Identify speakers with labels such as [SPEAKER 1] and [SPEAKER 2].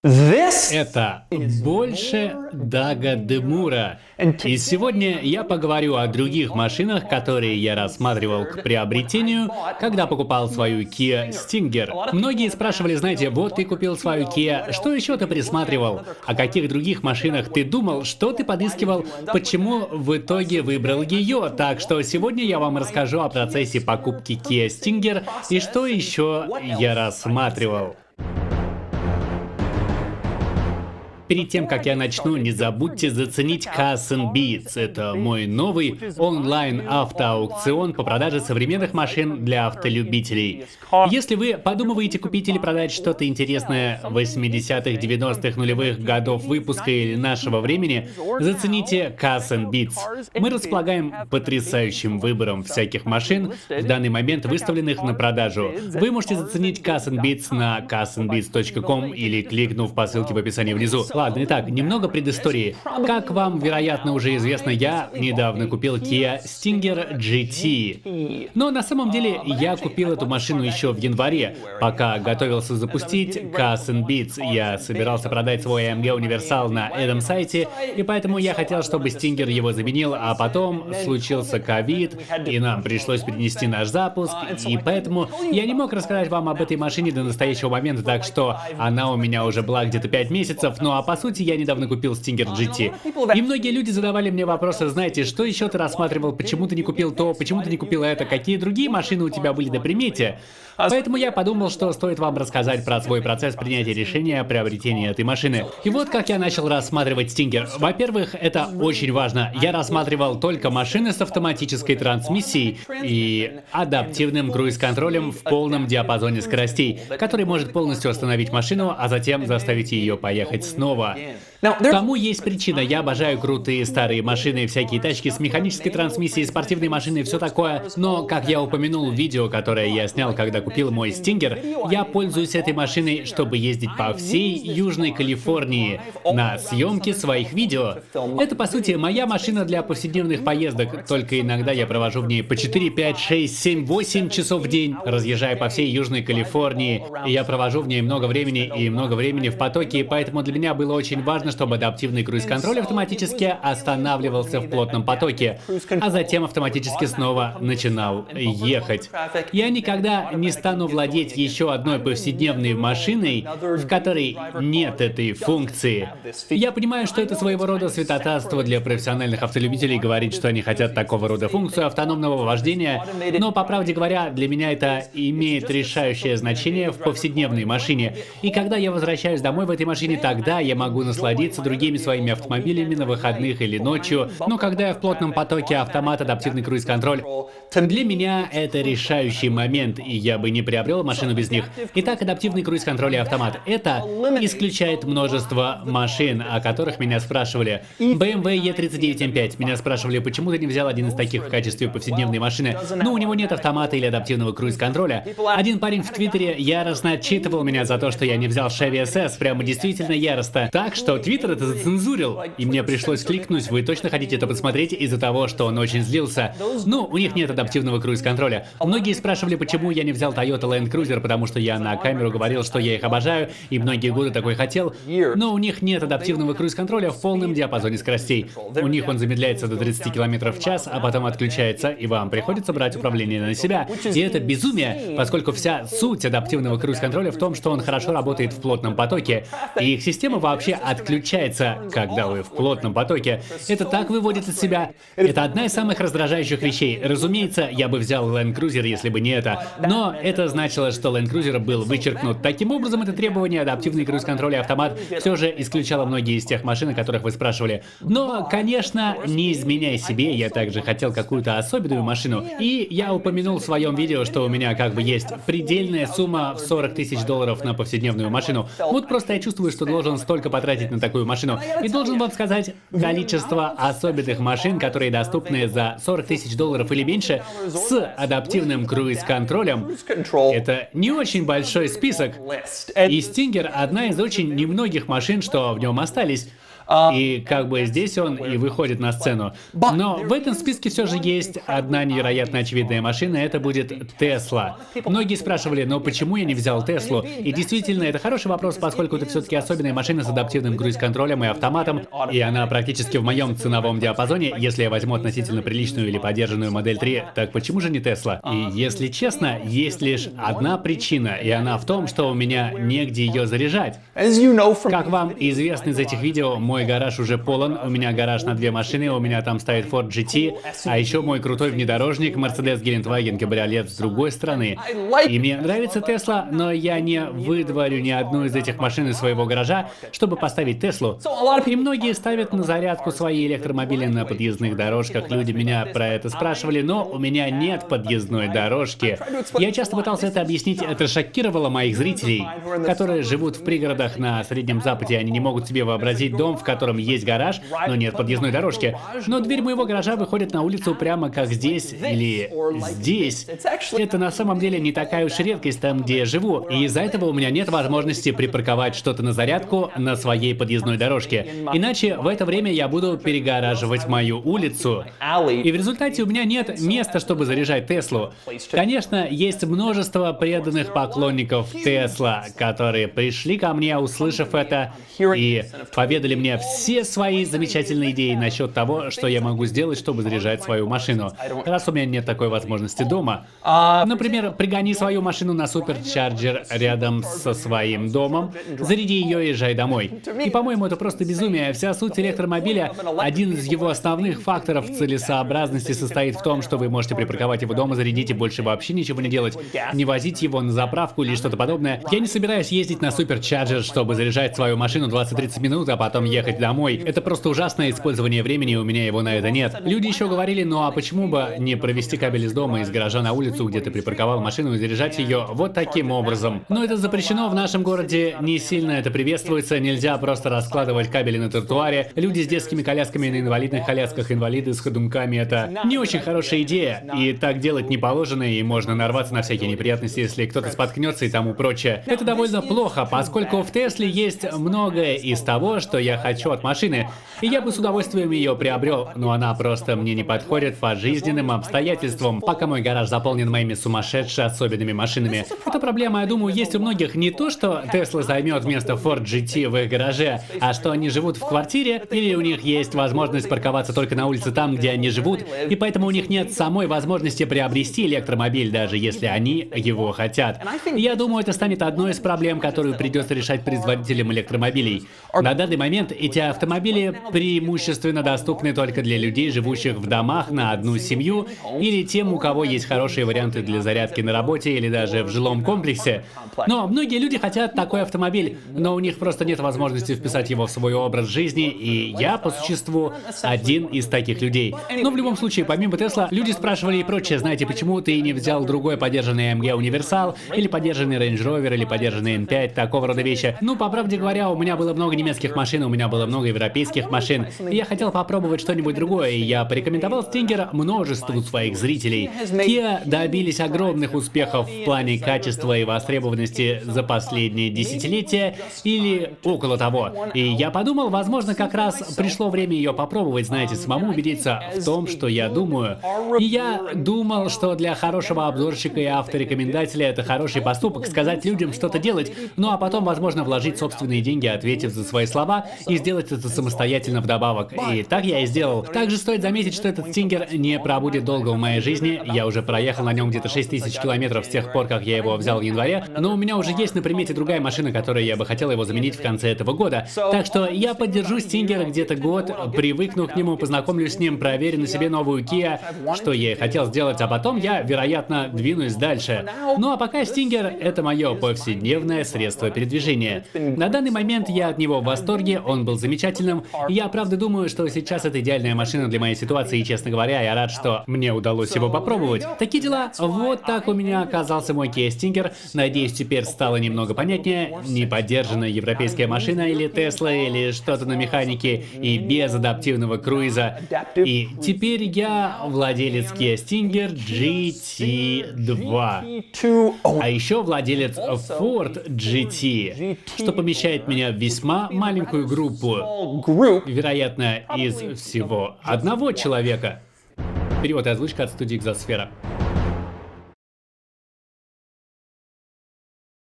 [SPEAKER 1] Это больше Дага Демура. И сегодня я поговорю о других машинах, которые я рассматривал к приобретению, когда покупал свою Kia Stinger. Многие спрашивали, знаете, вот ты купил свою Kia, что еще ты присматривал? О каких других машинах ты думал, что ты подыскивал, почему в итоге выбрал ее? Так что сегодня я вам расскажу о процессе покупки Kia Stinger и что еще я рассматривал. Перед тем, как я начну, не забудьте заценить Cars and Beats. Это мой новый онлайн-автоаукцион по продаже современных машин для автолюбителей. Если вы подумываете купить или продать что-то интересное 80-х, 90-х, нулевых годов выпуска или нашего времени, зацените Cars and Beats. Мы располагаем потрясающим выбором всяких машин, в данный момент выставленных на продажу. Вы можете заценить Cars and Beats на carsandbeats.com или кликнув по ссылке в описании внизу. Ладно, итак, немного предыстории. Как вам, вероятно, уже известно, я недавно купил Kia Stinger GT. Но на самом деле я купил эту машину еще в январе, пока готовился запустить Cars and Beats. Я собирался продать свой AMG универсал на этом сайте, и поэтому я хотел, чтобы Stinger его заменил, а потом случился ковид, и нам пришлось перенести наш запуск, и поэтому я не мог рассказать вам об этой машине до настоящего момента, так что она у меня уже была где-то 5 месяцев, ну а по сути я недавно купил Stinger GT. И многие люди задавали мне вопросы, знаете, что еще ты рассматривал, почему ты не купил то, почему ты не купил это, какие другие машины у тебя были на примете. Поэтому я подумал, что стоит вам рассказать про свой процесс принятия решения о приобретении этой машины. И вот как я начал рассматривать Stinger. Во-первых, это очень важно. Я рассматривал только машины с автоматической трансмиссией и адаптивным круиз-контролем в полном диапазоне скоростей, который может полностью остановить машину, а затем заставить ее поехать снова. Тому есть причина. Я обожаю крутые старые машины, всякие тачки с механической трансмиссией, спортивные машины и все такое. Но, как я упомянул в видео, которое я снял, когда купил мой Stinger, я пользуюсь этой машиной, чтобы ездить по всей Южной Калифорнии на съемки своих видео. Это, по сути, моя машина для повседневных поездок, только иногда я провожу в ней по 4, 5, 6, 7, 8 часов в день, разъезжая по всей Южной Калифорнии. И я провожу в ней много времени в потоке, и поэтому для меня было очень важно, чтобы адаптивный круиз-контроль автоматически останавливался в плотном потоке, а затем автоматически снова начинал ехать. Я никогда не стану владеть еще одной повседневной машиной, в которой нет этой функции. Я понимаю, что это своего рода святотатство для профессиональных автолюбителей говорить, что они хотят такого рода функцию автономного вождения, но, по правде говоря, для меня это имеет решающее значение в повседневной машине. И когда я возвращаюсь домой в этой машине, тогда я могу насладиться другими своими автомобилями на выходных или ночью, но когда я в плотном потоке, автомат, адаптивный круиз-контроль, для меня это решающий момент, и я бы не приобрел машину без них. Итак, адаптивный круиз-контроль и автомат. Это исключает множество машин, о которых меня спрашивали. BMW E39 M5. Меня спрашивали, почему ты не взял один из таких в качестве повседневной машины. Ну, у него нет автомата или адаптивного круиз-контроля. Один парень в Твиттере яростно отчитывал меня за то, что я не взял Chevy SS, прямо действительно яростно. Так что Твиттер это зацензурил, и мне пришлось кликнуть, вы точно хотите это посмотреть из-за того, что он очень злился. Ну, у них нет адаптивного круиз-контроля. Многие спрашивали, почему я не взял Toyota Land Cruiser, потому что я на камеру говорил, что я их обожаю, и многие годы такой хотел. Но у них нет адаптивного круиз-контроля в полном диапазоне скоростей. У них он замедляется до 30 км в час, а потом отключается, и вам приходится брать управление на себя. И это безумие, поскольку вся суть адаптивного круиз-контроля в том, что он хорошо работает в плотном потоке, и их система вообще отключается, когда вы в плотном потоке. Это так выводит из себя. Это одна из самых раздражающих вещей. Разумеется, я бы взял Land Cruiser, если бы не это. Но это значило, что Land Cruiser был вычеркнут. Таким образом, это требование адаптивный круиз-контроль и автомат все же исключало многие из тех машин, о которых вы спрашивали. Но, конечно, не изменяй себе, я также хотел какую-то особенную машину. И я упомянул в своем видео, что у меня как бы есть предельная сумма в $40 тысяч на повседневную машину. Вот просто я чувствую, что должен столько потратить на такую машину. И должен вам сказать, количество особенных машин, которые доступны за $40 тысяч или меньше, с адаптивным круиз-контролем, это не очень большой список. И Stinger одна из очень немногих машин, что в нем остались. И как бы здесь он и выходит на сцену. Но в этом списке все же есть одна невероятно очевидная машина, это будет Тесла. Многие спрашивали, но почему я не взял Теслу? И действительно, это хороший вопрос, поскольку это все-таки особенная машина с адаптивным круиз-контролем и автоматом, и она практически в моем ценовом диапазоне. Если я возьму относительно приличную или подержанную модель 3, так почему же не Тесла? И если честно, есть лишь одна причина, и она в том, что у меня негде ее заряжать. Как вам известно из этих видео, мой гараж уже полон, у меня гараж на две машины, у меня там стоит Ford GT, а еще мой крутой внедорожник Mercedes Geländewagen кабриолет с другой стороны. И мне нравится Тесла, но я не выдворю ни одну из этих машин из своего гаража, чтобы поставить Теслу. И многие ставят на зарядку свои электромобили на подъездных дорожках. Люди меня про это спрашивали, но у меня нет подъездной дорожки. Я часто пытался это объяснить, это шокировало моих зрителей, которые живут в пригородах на Среднем Западе. Они не могут себе вообразить дом, в котором есть гараж, но нет подъездной дорожки. Но дверь моего гаража выходит на улицу прямо как здесь или здесь. Это на самом деле не такая уж редкость там, где я живу. И из-за этого у меня нет возможности припарковать что-то на зарядку на своей подъездной дорожке. Иначе в это время я буду перегораживать мою улицу. И в результате у меня нет места, чтобы заряжать Теслу. Конечно, есть множество преданных поклонников Тесла, которые пришли ко мне, услышав это, и поведали мне все свои замечательные идеи насчет того, что я могу сделать, чтобы заряжать свою машину, раз у меня нет такой возможности дома. Например, пригони свою машину на суперчарджер рядом со своим домом, заряди ее и езжай домой. И, по-моему, это просто безумие. Вся суть электромобиля, один из его основных факторов целесообразности состоит в том, что вы можете припарковать его дома, зарядить и больше вообще ничего не делать, не возить его на заправку или что-то подобное. Я не собираюсь ездить на суперчарджер, чтобы заряжать свою машину 20-30 минут, а потом ехать домой. Это просто ужасное использование времени, у меня его на это нет. Люди еще говорили, ну а почему бы не провести кабель из дома, из гаража на улицу, где ты припарковал машину, и заряжать ее вот таким образом. Но это запрещено в нашем городе, не сильно это приветствуется, нельзя просто раскладывать кабели на тротуаре. Люди с детскими колясками на инвалидных колясках, инвалиды с ходунками, это не очень хорошая идея, и так делать не положено, и можно нарваться на всякие неприятности, если кто-то споткнется и тому прочее. Это довольно плохо, поскольку в Тесле есть многое из того, что я хочу от машины, и я бы с удовольствием ее приобрел, но она просто мне не подходит по жизненным обстоятельствам, пока мой гараж заполнен моими сумасшедшими особенными машинами. Эта проблема, я думаю, есть у многих не то, что Тесла займет место Ford GT в их гараже, а что они живут в квартире, или у них есть возможность парковаться только на улице там, где они живут, и поэтому у них нет самой возможности приобрести электромобиль, даже если они его хотят. И я думаю, это станет одной из проблем, которую придется решать производителям электромобилей. На данный момент эти автомобили преимущественно доступны только для людей, живущих в домах на одну семью, или тем, у кого есть хорошие варианты для зарядки на работе или даже в жилом комплексе. Но многие люди хотят такой автомобиль, но у них просто нет возможности вписать его в свой образ жизни, и я, по существу, один из таких людей. Но в любом случае, помимо Тесла, люди спрашивали и прочее, знаете, почему ты не взял другой подержанный AMG Универсал, или подержанный Range Rover, или подержанный N5, такого рода вещи. Ну, по правде говоря, у меня было много немецких машин, у меня было много европейских машин, и я хотел попробовать что-нибудь другое, и я порекомендовал Stinger множеству своих зрителей. Kia добились огромных успехов в плане качества и востребованности за последние десятилетия, или около того. И я подумал, возможно, как раз пришло время ее попробовать, знаете, самому убедиться в том, что я думаю. И я думал, что для хорошего обзорщика и авторекомендателя это хороший поступок, сказать людям что-то делать, ну а потом, возможно, вложить собственные деньги, ответив за свои слова, и сделать это самостоятельно вдобавок. И так я и сделал. Также стоит заметить, что этот Stinger не пробудет долго в моей жизни. Я уже проехал на нем где-то 6000 километров с тех пор, как я его взял в январе, но у меня уже есть на примете другая машина, которой я бы хотел его заменить в конце этого года. Так что я поддержу Stinger где-то год, привыкну к нему, познакомлюсь с ним, проверю на себе новую Kia, что я и хотел сделать, а потом я, вероятно, двинусь дальше. Ну а пока Stinger — это мое повседневное средство передвижения. На данный момент я от него в восторге, он был замечательным. Я правда думаю, что сейчас это идеальная машина для моей ситуации, и, честно говоря, я рад, что мне удалось его попробовать. Такие дела. Вот так у меня оказался мой Kia Stinger. Надеюсь, теперь стало немного понятнее. Не поддержанная европейская машина или Tesla, или что-то на механике, и без адаптивного круиза. И теперь я владелец Kia Stinger GT2. А еще владелец Ford GT, что помещает меня в весьма маленькую группу группу, вероятно, из всего одного человека. Перевод и озвучка от студии Экзосфера.